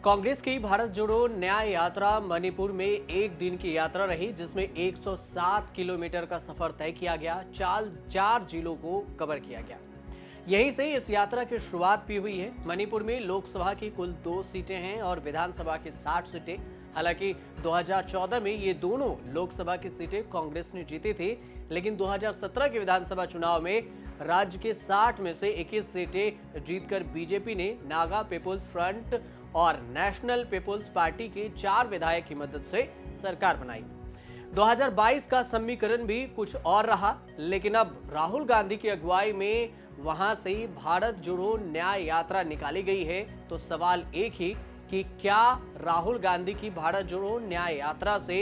कांग्रेस की भारत जोड़ो न्याय यात्रा मणिपुर में एक दिन की यात्रा रही, जिसमें 107 किलोमीटर का सफर तय किया गया। चार जिलों को कवर किया गया। यहीं से इस यात्रा की शुरुआत भी हुई है। मणिपुर में लोकसभा की कुल 2 सीटें हैं और विधानसभा की 60 सीटें। हालांकि 2014 में ये दोनों लोकसभा की सीटें कांग्रेस ने जीती थी, लेकिन 2017 के विधानसभा चुनाव में राज्य के 60 में से 21 सीटें जीतकर बीजेपी ने नागा पीपुल्स फ्रंट और नेशनल पीपुल्स पार्टी के 4 विधायक की मदद से सरकार बनाई। 2022 का समीकरण भी कुछ और रहा, लेकिन अब राहुल गांधी की अगुवाई में वहां से भारत जोड़ो न्याय यात्रा निकाली गई है। तो सवाल एक ही कि क्या राहुल गांधी की भारत जोड़ो न्याय यात्रा से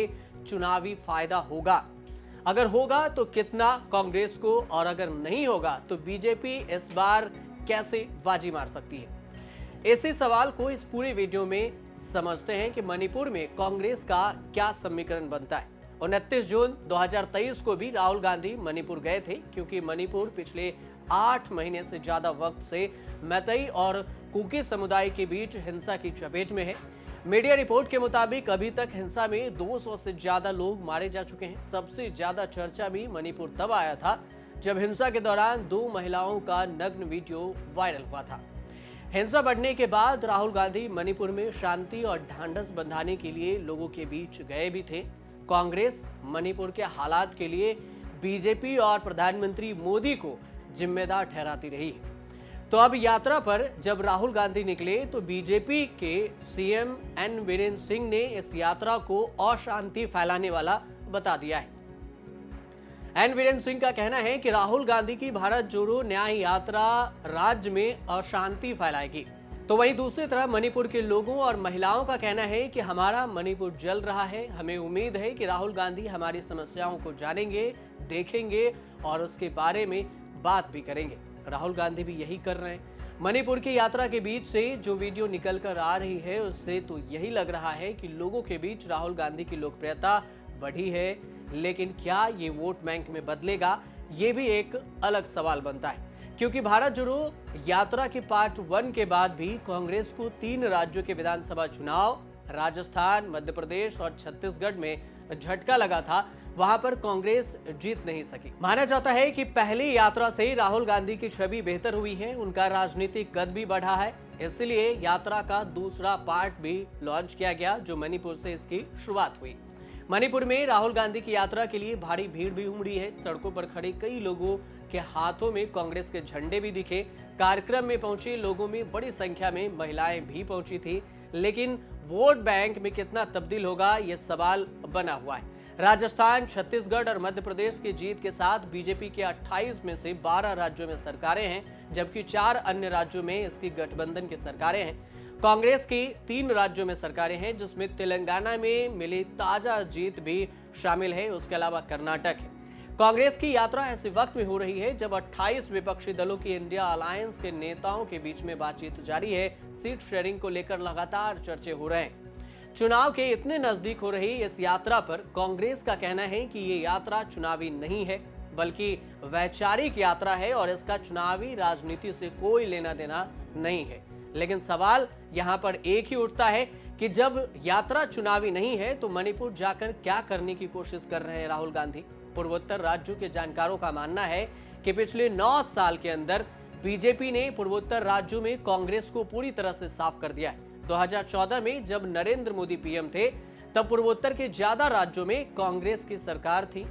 चुनावी फायदा होगा? अगर होगा तो कितना कांग्रेस को, और अगर नहीं होगा तो बीजेपी इस बार कैसे बाजी मार सकती है? इसी सवाल को इस पूरे वीडियो में समझते हैं कि मणिपुर में कांग्रेस का क्या समीकरण बनता है। 29 जून 2023 को भी राहुल गांधी मणिपुर गए थे, क्योंकि मणिपुर पिछले 8 महीने से ज्यादा वक्त से मैतेई और कुकी समुदाय के बीच हिंसा की चपेट में है। मीडिया रिपोर्ट के मुताबिक अभी तक हिंसा में 200 से ज्यादा लोग मारे जा चुके हैं। सबसे ज्यादा चर्चा भी मणिपुर तब आया था जब हिंसा के दौरान 2 महिलाओं का नग्न वीडियो वायरल हुआ था। हिंसा बढ़ने के बाद राहुल गांधी मणिपुर में शांति और ढांढस बंधाने के लिए लोगों के बीच गए भी थे। कांग्रेस मणिपुर के हालात के लिए बीजेपी और प्रधानमंत्री मोदी को जिम्मेदार ठहराती रही है। तो अब यात्रा पर जब राहुल गांधी निकले तो बीजेपी के सीएम एन वीरेंद्र सिंह ने इस यात्रा को अशांति फैलाने वाला बता दिया है। एन वीरेंद्र सिंह का कहना है कि राहुल गांधी की भारत जोड़ो न्याय यात्रा राज्य में अशांति फैलाएगी। तो वहीं दूसरी तरफ मणिपुर के लोगों और महिलाओं का कहना है कि हमारा मणिपुर जल रहा है। हमें उम्मीद है कि राहुल गांधी हमारी समस्याओं को जानेंगे, देखेंगे और उसके बारे में बात भी करेंगे। राहुल गांधी भी यही कर रहे हैं। मणिपुर की यात्रा के बीच से जो वीडियो निकल कर आ रही है, उससे तो यही लग रहा है कि लोगों के बीच राहुल गांधी की लोकप्रियता बढ़ी है। लेकिन क्या ये वोट बैंक में बदलेगा, ये भी एक अलग सवाल बनता है, क्योंकि भारत जोड़ो यात्रा के पार्ट 1 के बाद भी कांग्रेस को 3 राज्यों के विधानसभा चुनाव, राजस्थान, मध्य प्रदेश और छत्तीसगढ़ में झटका लगा था। वहां पर कांग्रेस जीत नहीं सकी। माना जाता है कि पहली यात्रा से राहुल गांधी की छवि बेहतर हुई है, उनका राजनीतिक कद भी बढ़ा है। इसलिए यात्रा का दूसरा पार्ट भी लॉन्च किया गया, जो मणिपुर से इसकी शुरुआत हुई। मणिपुर में राहुल गांधी की यात्रा के लिए भारी भीड़ भी उमड़ी है। सड़कों पर खड़े कई लोगों के हाथों में कांग्रेस के झंडे भी दिखे। कार्यक्रम में पहुंचे लोगों में बड़ी संख्या में महिलाएं भी पहुंची थी। लेकिन वोट बैंक में कितना तब्दील होगा, यह सवाल बना हुआ है। राजस्थान, छत्तीसगढ़ और मध्य प्रदेश की जीत के साथ बीजेपी के 28 में से 12 राज्यों में सरकारें हैं, जबकि 4 अन्य राज्यों में इसकी गठबंधन की सरकारें हैं। कांग्रेस की 3 राज्यों में सरकारें हैं, जिसमें तेलंगाना में मिली ताजा जीत भी शामिल है। उसके अलावा कर्नाटक है। कांग्रेस की यात्रा ऐसे वक्त में हो रही है जब 28 विपक्षी दलों की इंडिया अलायंस के नेताओं के बीच में बातचीत जारी है। सीट शेयरिंग को लेकर लगातार चर्चे हो रहे हैं। चुनाव के इतने नजदीक हो रही इस यात्रा पर कांग्रेस का कहना है कि ये यात्रा चुनावी नहीं है, बल्कि वैचारिक यात्रा है और इसका चुनावी राजनीति से कोई लेना देना नहीं है। लेकिन सवाल यहाँ पर एक ही उठता है कि जब यात्रा चुनावी नहीं है तो मणिपुर जाकर क्या करने की कोशिश कर रहे हैं राहुल गांधी? पूर्वोत्तर राज्यों के जानकारों का मानना है कि पिछले 9 साल के अंदर बीजेपी ने पूर्वोत्तर राज्यों में कांग्रेस को पूरी तरह से साफ कर दिया है। 2014 में जब नरेंद्र मोदी पीएम थे, तब पूर्वोत्तर के ज्यादा राज्यों में कांग्रेस की सरकार थी।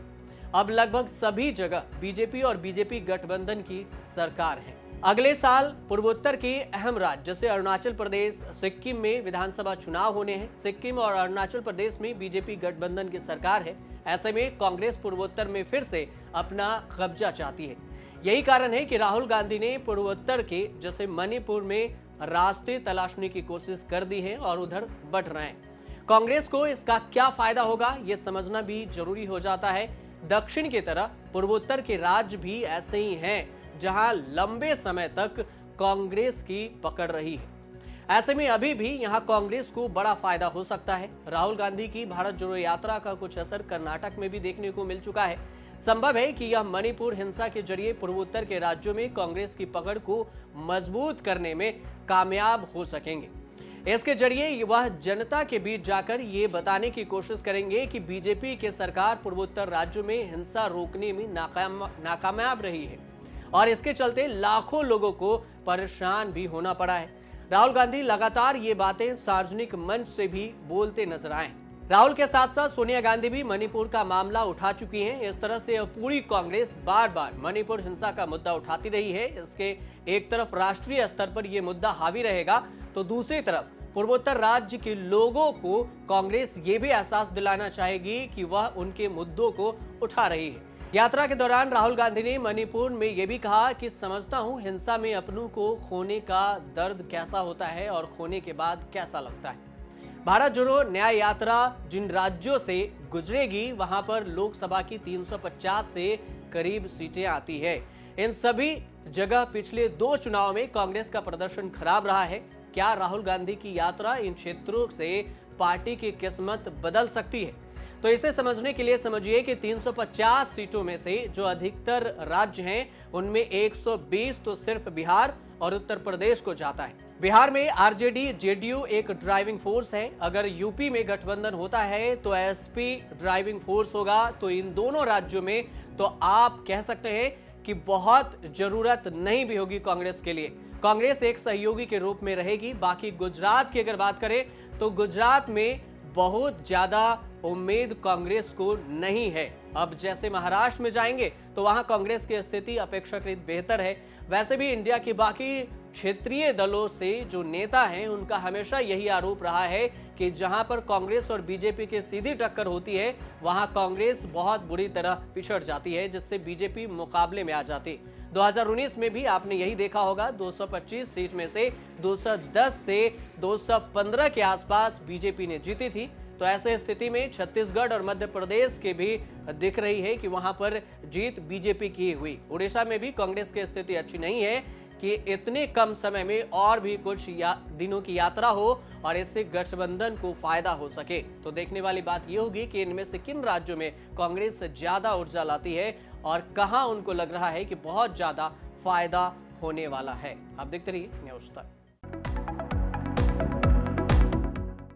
अब लगभग सभी जगह बीजेपी और बीजेपी गठबंधन की सरकार है। अगले साल पूर्वोत्तर के अहम राज्य जैसे अरुणाचल प्रदेश, सिक्किम में विधानसभा चुनाव होने हैं। सिक्किम और अरुणाचल प्रदेश में बीजेपी गठबंधन की सरकार है। ऐसे में कांग्रेस पूर्वोत्तर में फिर से अपना कब्जा चाहती है। यही कारण है कि राहुल गांधी ने पूर्वोत्तर के जैसे मणिपुर में रास्ते तलाशने की कोशिश कर दी है और उधर बढ़ रहे हैं। कांग्रेस को इसका क्या फायदा होगा, यह समझना भी जरूरी हो जाता है। दक्षिण की तरह पूर्वोत्तर के राज्य भी ऐसे ही हैं, जहां लंबे समय तक कांग्रेस की पकड़ रही है। ऐसे में अभी भी यहां कांग्रेस को बड़ा फायदा हो सकता है। राहुल गांधी की भारत जोड़ो यात्रा का कुछ असर कर्नाटक में भी देखने को मिल चुका है। संभव है कि यह मणिपुर हिंसा के जरिए पूर्वोत्तर के राज्यों में कांग्रेस की पकड़ को मजबूत करने में कामयाब हो सकेंगे। इसके जरिए वह जनता के बीच जाकर ये बताने की कोशिश करेंगे कि बीजेपी की सरकार पूर्वोत्तर राज्यों में हिंसा रोकने में नाकामयाब रही है और इसके चलते लाखों लोगों को परेशान भी होना पड़ा है। राहुल गांधी लगातार ये बातें सार्वजनिक मंच से भी बोलते नजर आए। राहुल के साथ साथ सोनिया गांधी भी मणिपुर का मामला उठा चुकी हैं। इस तरह से अब पूरी कांग्रेस बार बार मणिपुर हिंसा का मुद्दा उठाती रही है। इसके एक तरफ राष्ट्रीय स्तर पर यह मुद्दा हावी रहेगा, तो दूसरी तरफ पूर्वोत्तर राज्य के लोगों को कांग्रेस ये भी एहसास दिलाना चाहेगी कि वह उनके मुद्दों को उठा रही है। यात्रा के दौरान राहुल गांधी ने मणिपुर में यह भी कहा कि समझता हूं हिंसा में अपनों को खोने का दर्द कैसा होता है और खोने के बाद कैसा लगता है। भारत जोड़ो न्याय यात्रा जिन राज्यों से गुजरेगी वहां पर लोकसभा की 350 से करीब सीटें आती है। इन सभी जगह पिछले 2 चुनाव में कांग्रेस का प्रदर्शन खराब रहा है। क्या राहुल गांधी की यात्रा इन क्षेत्रों से पार्टी की किस्मत बदल सकती है? तो इसे समझने के लिए समझिए कि 350 सीटों में से जो अधिकतर राज्य हैं उनमें 120 तो सिर्फ बिहार और उत्तर प्रदेश को जाता है। बिहार में आरजेडी जेडीयू एक ड्राइविंग फोर्स है। अगर यूपी में गठबंधन होता है तो एसपी ड्राइविंग फोर्स होगा। तो इन दोनों राज्यों में तो आप कह सकते हैं कि बहुत जरूरत नहीं भी होगी कांग्रेस के लिए। कांग्रेस एक सहयोगी के रूप में रहेगी। बाकी गुजरात की अगर बात करें तो गुजरात में बहुत ज्यादा उम्मीद कांग्रेस को नहीं है। अब जैसे महाराष्ट्र में जाएंगे तो वहां कांग्रेस की स्थिति अपेक्षाकृत बेहतर है। वैसे भी इंडिया की बाकी क्षेत्रीय दलों से जो नेता हैं उनका हमेशा यही आरोप रहा है कि जहां पर कांग्रेस और बीजेपी की सीधी टक्कर होती है वहां कांग्रेस बहुत बुरी तरह पिछड़ जाती है, जिससे बीजेपी मुकाबले में आ जाती। 2019 में भी आपने यही देखा होगा, 225 सीट में से 210 से 215 के आसपास बीजेपी ने जीती थी। तो ऐसे स्थिति में छत्तीसगढ़ और मध्य प्रदेश के भी दिख रही है कि वहां पर जीत बीजेपी की हुई। उड़ीसा में भी कांग्रेस की स्थिति अच्छी नहीं है कि इतने कम समय में और भी कुछ दिनों की यात्रा हो और इससे गठबंधन को फायदा हो सके। तो देखने वाली बात यह होगी कि इनमें से किन राज्यों में कांग्रेस ज्यादा ऊर्जा लाती है और कहां उनको लग रहा है कि बहुत ज्यादा फायदा होने वाला है। आप देखते रहिए न्यूज़ तक।